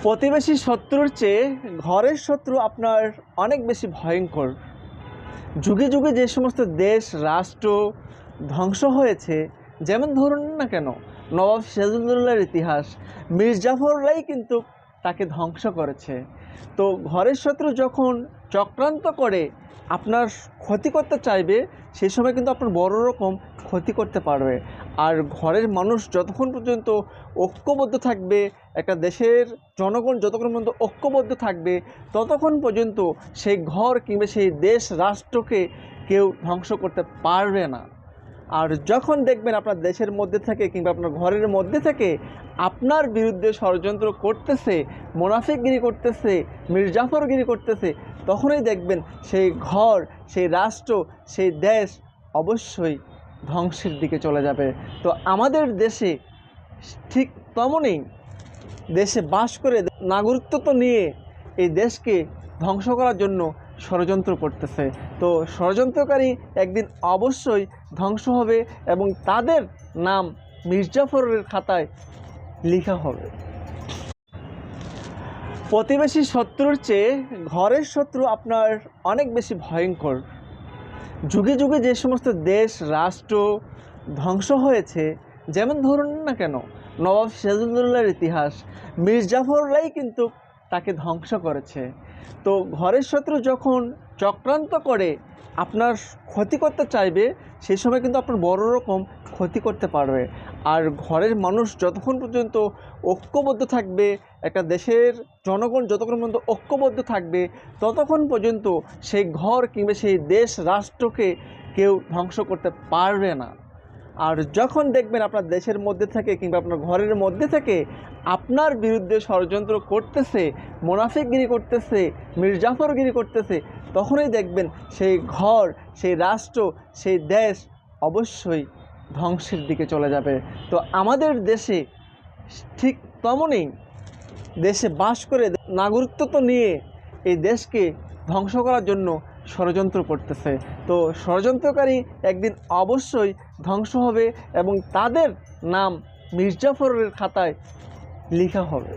প্রতিবেশী শত্রুর চেয়ে ঘরের শত্রু আপনার অনেক বেশি ভয়ঙ্কর। যুগে যুগে যে সমস্ত দেশ রাষ্ট্র ধ্বংস হয়েছে, যেমন ধরুন না কেন নবাব সিরাজউদ্দৌলার ইতিহাস, মীর জাফররাই কিন্তু তাকে ধ্বংস করেছে। তো ঘরের শত্রু যখন চক্রান্ত করে আপনার ক্ষতি করতে চাইবে, সেই সময় কিন্তু আপনার বড় রকম ক্ষতি করতে পারবে। আর ঘরের মানুষ যতক্ষণ পর্যন্ত ঐক্যবদ্ধ থাকবে, একটা দেশের জনগণ যতক্ষণ পর্যন্ত ঐক্যবদ্ধ থাকবে, ততক্ষণ পর্যন্ত সেই ঘর কিংবা সেই দেশ রাষ্ট্রকে কেউ ধ্বংস করতে পারবে না। আর যখন দেখবেন আপনার দেশের মধ্যে থেকে কিংবা আপনার ঘরের মধ্যে থেকে আপনার বিরুদ্ধে ষড়যন্ত্র করতেছে, মুনাফিকগিরি করতেছে, মির্জাফরগিরি করতেছে, তখনই দেখবেন সেই ঘর, সেই রাষ্ট্র, সেই দেশ অবশ্যই ধ্বংসের দিকে চলে যাবে। তো আমাদের দেশে ঠিক তেমনই দেশে বাস করে নাগরিকত্ব নিয়ে এই দেশকে ধ্বংস করার জন্য ষড়যন্ত্র করতেছে। তো ষড়যন্ত্রকারী একদিন অবশ্যই ধ্বংস হবে এবং তাদের নাম মির্জাফরের খাতায় লেখা হবে। প্রতিবেশী শত্রুর চেয়ে ঘরের শত্রু আপনার অনেক বেশি ভয়ঙ্কর। যুগে যুগে যে সমস্ত দেশ রাষ্ট্র ধ্বংস হয়েছে, যেমন ধরুন না কেন নবাব সিরাজউদ্দৌলার ইতিহাস, মীর জাফররাই কিন্তু তাকে ধ্বংস করেছে। তো ঘরের শত্রু যখন চক্রান্ত করে আপনার ক্ষতি করতে চাইবে, সেই সময় কিন্তু আপনার বড় রকম ক্ষতি করতে পারবে। আর ঘরের মানুষ যতক্ষণ পর্যন্ত ঐক্যবদ্ধ থাকবে, একটা দেশের জনগণ যতক্ষণ পর্যন্ত ঐক্যবদ্ধ থাকবে, ততক্ষণ পর্যন্ত সেই ঘর কিংবা সেই দেশ রাষ্ট্রকে কেউ ধ্বংস করতে পারবে না। আর যখন দেখবেন আপনার দেশের মধ্যে থেকে কিংবা আপনার ঘরের মধ্যে থেকে আপনার বিরুদ্ধে ষড়যন্ত্র করতেছে, মুনাফিকগিরি করতেছে, মির্জাফরগিরি করতেছে, তখনই দেখবেন সেই ঘর, সেই রাষ্ট্র, সেই দেশ অবশ্যই ধ্বংসের দিকে চলে যাবে। তো আমাদের দেশে ঠিক তেমনই দেশে বাস করে নাগরিকত্ব নিয়ে এই দেশকে ধ্বংস করার জন্য ষড়যন্ত্র করতেছে। তো ষড়যন্ত্রকারী একদিন অবশ্যই ধ্বংস হবে এবং তাদের নাম মির্জাফরের খাতায় লেখা হবে।